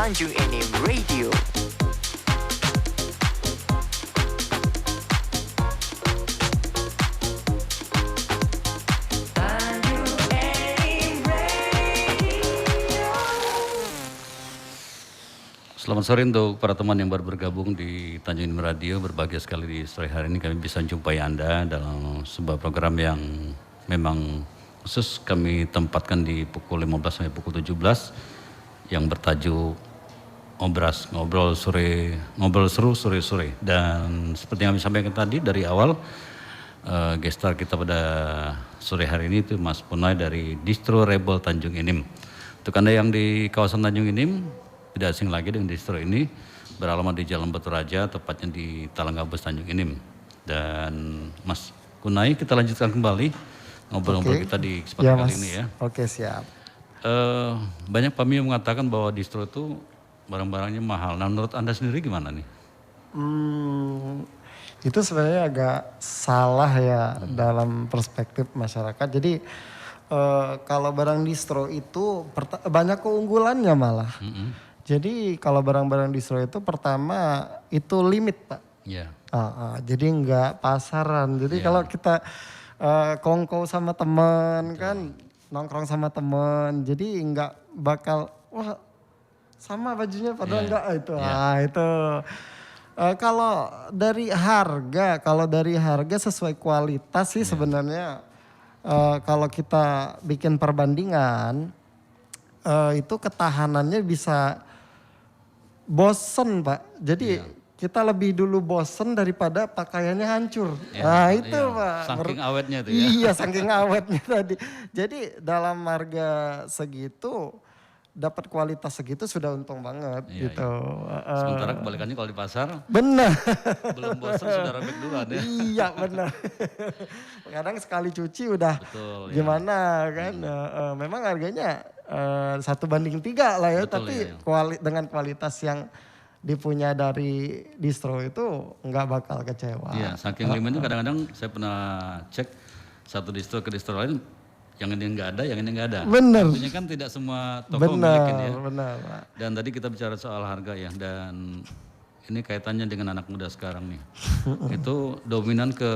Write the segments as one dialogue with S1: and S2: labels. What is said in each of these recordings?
S1: Tanjung Enim Radio.
S2: Selamat sore untuk para teman yang baru bergabung di Tanjung Enim Radio. Berbahagia sekali di sore hari ini kami bisa menjumpai Anda dalam sebuah program yang memang khusus kami tempatkan di pukul 15 sampai pukul 17 yang bertajuk ngobrol seru sore. Dan seperti yang kami sampaikan tadi dari awal, gestar kita pada sore hari ini itu Mas Punai dari Distro Rebel Tanjung Enim. Untuk Anda yang di kawasan Tanjung Enim, tidak asing lagi dengan distro ini, beralamat di Jalan Batu Raja, tepatnya di Talanggabes Tanjung Enim. Dan Mas Kunai, kita lanjutkan kembali ngobrol-ngobrol kita di kesempatan kali ini ya.
S3: Oke, siap.
S2: Banyak pami yang mengatakan bahwa distro itu barang-barangnya mahal. Nah, menurut Anda sendiri gimana nih?
S3: Itu sebenarnya agak salah ya dalam perspektif masyarakat. Jadi kalau barang distro itu banyak keunggulannya malah. Jadi kalau barang-barang distro itu pertama itu limit, Pak.
S2: Iya.
S3: Jadi nggak pasaran. Jadi kalau kita kongko sama teman kan, nongkrong sama teman, jadi nggak bakal wah sama bajunya padahal enggak itu. Itu kalau dari harga sesuai kualitas sih sebenarnya kalau kita bikin perbandingan itu ketahanannya bisa bosen, Pak. Jadi kita lebih dulu bosen daripada pakaiannya hancur. Itu Pak.
S2: Saking awetnya itu ya.
S3: Iya, saking awetnya tadi. Jadi dalam harga segitu dapat kualitas segitu sudah untung banget gitu.
S2: Sementara kebalikannya kalau di pasar,
S3: benar.
S2: belum bosan sudah robek duluan ya.
S3: Iya benar. Kadang sekali cuci udah gimana kan. Memang harganya 1:3 lah ya.
S2: Betul,
S3: tapi dengan kualitas yang dipunya dari distro itu nggak bakal kecewa.
S2: Iya, saking limitnya kadang-kadang saya pernah cek satu distro ke distro lain, yang ini nggak ada, yang ini nggak ada.
S3: Benar.
S2: Artinya kan tidak semua toko memiliki ya.
S3: Benar, Pak.
S2: Dan tadi kita bicara soal harga ya, dan ini kaitannya dengan anak muda sekarang nih. Itu dominan ke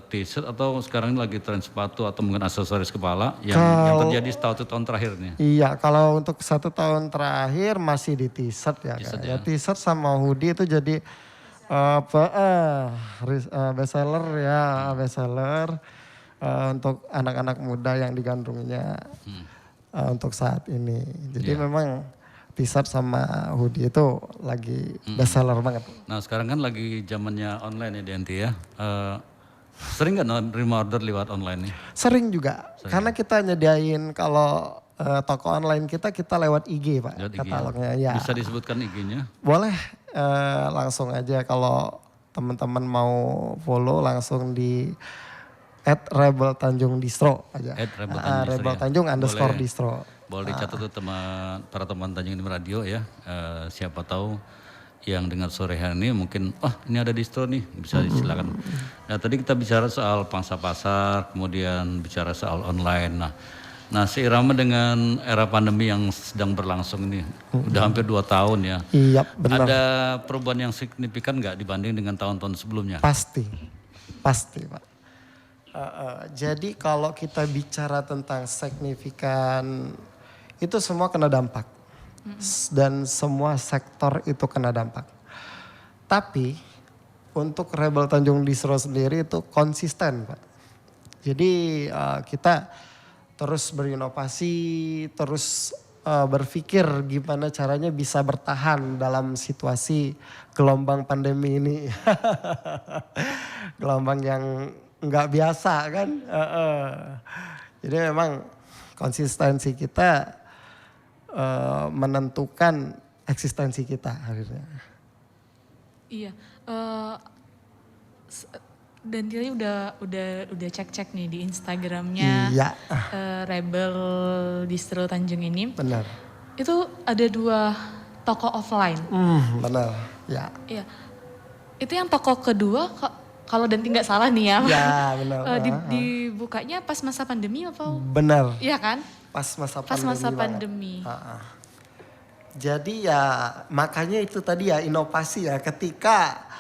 S2: t-shirt atau sekarang ini lagi tren sepatu atau mungkin aksesoris kepala yang terjadi 1 tahun terakhir nih.
S3: Iya, kalau untuk 1 tahun terakhir masih di t-shirt ya. T-shirt sama hoodie itu jadi bestseller ya, bestseller untuk anak-anak muda yang digandrunginya untuk saat ini. Jadi memang t-shirt sama hoodie itu lagi bestseller banget.
S2: Nah sekarang kan lagi zamannya online ya Denti ya. Sering nggak nerima order lewat online nih?
S3: Sering juga, karena kita nyediain kalau toko online kita lewat IG Pak,
S2: lewat
S3: katalognya. Ya.
S2: Bisa disebutkan IG-nya?
S3: Boleh, langsung aja kalau teman-teman mau follow langsung di @rebeltanjungdistro aja. @rebeltanjung _distro.
S2: Boleh dicatat tuh para teman Tanjung Enim Radio ya. Siapa tahu yang dengar sore hari ini mungkin, ini ada distro nih, bisa silakan. Nah tadi kita bicara soal pangsa pasar, kemudian bicara soal online. Nah seirama dengan era pandemi yang sedang berlangsung ini, udah hampir 2 tahun ya.
S3: Iya benar.
S2: Ada perubahan yang signifikan nggak dibanding dengan tahun-tahun sebelumnya?
S3: Pasti Pak. Jadi kalau kita bicara tentang signifikan, itu semua kena dampak. Dan semua sektor itu kena dampak. Tapi untuk Rebel Tanjung Distro sendiri itu konsisten Pak. Jadi kita terus berinovasi, terus berpikir gimana caranya bisa bertahan dalam situasi gelombang pandemi ini. Gelombang yang nggak biasa kan. Jadi memang konsistensi kita menentukan eksistensi kita akhirnya.
S4: Iya, dan Tili udah cek nih di Instagramnya Rebel Distro Tanjung Enim.
S3: Benar.
S4: Itu ada 2 toko offline.
S3: Benar, ya.
S4: Iya, itu yang toko kedua kalau Danti nggak salah nih ya.
S3: Ya benar.
S4: Dibukanya pas masa pandemi apa?
S3: Benar.
S4: Iya kan?
S3: Pas masa
S4: pandemi.
S3: Jadi ya makanya itu tadi ya inovasi ya, ketika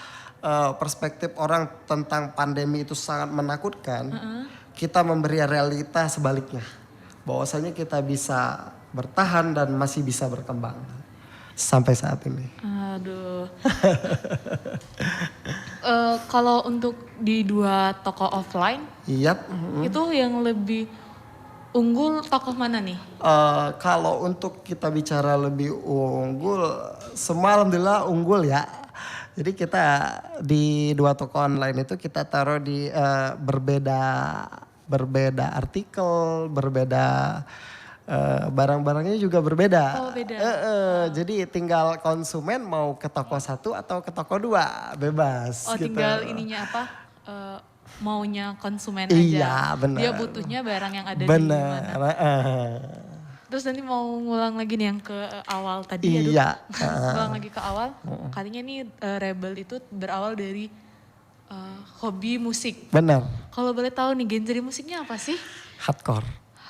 S3: perspektif orang tentang pandemi itu sangat menakutkan, kita memberi realita sebaliknya. Bahwasanya kita bisa bertahan dan masih bisa berkembang sampai saat ini.
S4: Aduh. Kalau untuk di 2 toko offline,
S3: Iya.
S4: itu yang lebih unggul tokoh mana nih?
S3: Kalau untuk kita bicara lebih unggul, semua alhamdulillah unggul ya. Jadi kita di 2 toko online itu kita taruh di berbeda artikel, berbeda barang-barangnya juga berbeda.
S4: Oh, beda.
S3: Jadi tinggal konsumen mau ke toko 1 atau ke toko 2 bebas.
S4: Oh,
S3: gitu.
S4: tinggal ininya apa? Maunya konsumen
S3: Iya,
S4: aja.
S3: benar.
S4: Dia butuhnya barang yang ada di
S3: Benar.
S4: mana. Terus nanti mau ngulang lagi nih yang ke awal tadi ya, Duk.
S3: Iya.
S4: Ngulang lagi ke awal. Kalinya nih Rebel itu berawal dari hobi musik.
S3: Benar.
S4: Kalau boleh tahu nih genre musiknya apa sih?
S3: Hardcore.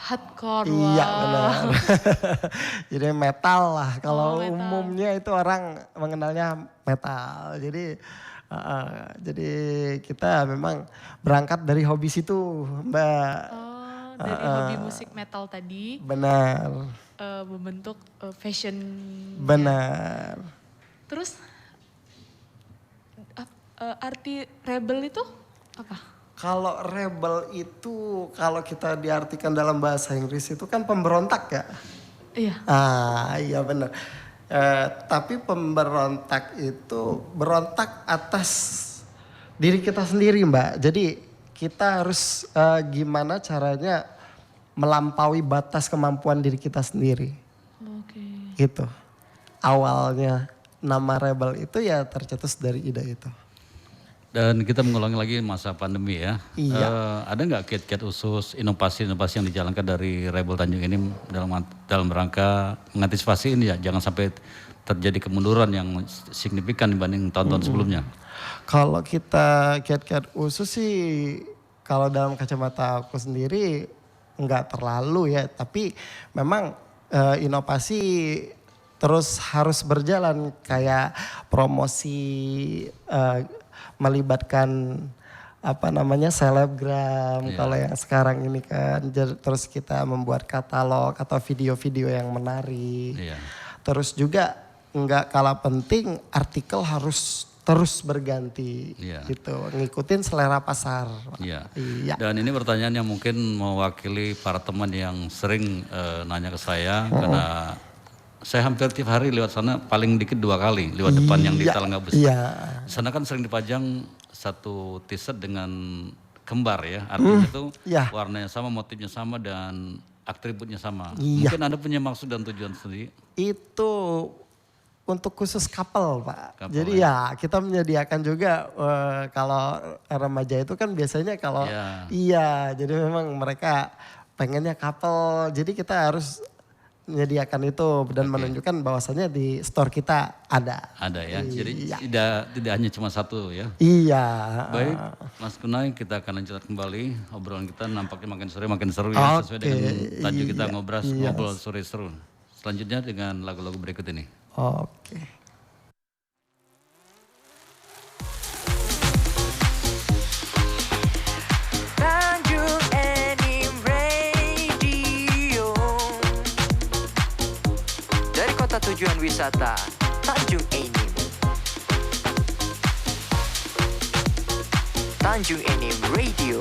S4: Hardcore.
S3: Iya
S4: wah.
S3: benar. Jadi metal lah. Kalau
S4: metal.
S3: umumnya itu orang mengenalnya metal. Jadi kita memang berangkat dari hobi situ, Mbak.
S4: Oh, dari hobi musik metal tadi
S3: Benar.
S4: membentuk fashion.
S3: Benar.
S4: Terus arti rebel itu apa?
S3: Kalau rebel itu kalau kita diartikan dalam bahasa Inggris itu kan pemberontak ya.
S4: Iya.
S3: Iya benar. Tapi pemberontak itu berontak atas diri kita sendiri, Mbak. Jadi kita harus gimana caranya melampaui batas kemampuan diri kita sendiri.
S4: Oke.
S3: Gitu. Awalnya nama rebel itu ya tercetus dari ide itu.
S2: Dan kita mengulangi lagi masa pandemi ya.
S3: Iya.
S2: Ada nggak kiat-kiat khusus inovasi-inovasi yang dijalankan dari Rebel Tanjung ini dalam rangka mengantisipasi ini ya, jangan sampai terjadi kemunduran yang signifikan dibanding tahun-tahun sebelumnya.
S3: Kalau kita kiat-kiat khusus sih, kalau dalam kacamata aku sendiri nggak terlalu ya. Tapi memang inovasi terus harus berjalan, kayak promosi melibatkan selebgram. Kalau yang sekarang ini kan, terus kita membuat katalog atau video-video yang menarik.
S2: Iya.
S3: Terus juga nggak kalah penting, artikel harus terus berganti, gitu, ngikutin selera pasar.
S2: Iya.
S3: Iya.
S2: Dan ini pertanyaan yang mungkin mewakili para teman yang sering nanya ke saya, karena saya hampir tiap hari lewat sana paling dikit 2 kali, lewat depan yang di Talangga Bus.
S3: Iya.
S2: Di sana kan sering dipajang satu t-shirt dengan kembar ya, artinya itu warnanya sama, motifnya sama, dan atributnya sama. Mungkin Anda punya maksud dan tujuan sendiri?
S3: Itu untuk khusus couple, Pak.
S2: Couple,
S3: jadi ya kita menyediakan juga kalau remaja itu kan biasanya kalau jadi memang mereka pengennya couple. Jadi kita harus menyediakan itu dan menunjukkan bahwasannya di store kita ada.
S2: Ada ya. Jadi tidak hanya cuma satu ya.
S3: Iya.
S2: Baik, Mas Kunai, kita akan lanjutkan kembali obrolan kita, nampaknya makin sore makin seru ya, sesuai dengan tajuk kita ngobrol sore seru. Selanjutnya dengan lagu-lagu berikut ini.
S3: Oke.
S1: Tanjung Enim Radio, dari kota tujuan wisata Tanjung Enim. Tanjung Enim Radio.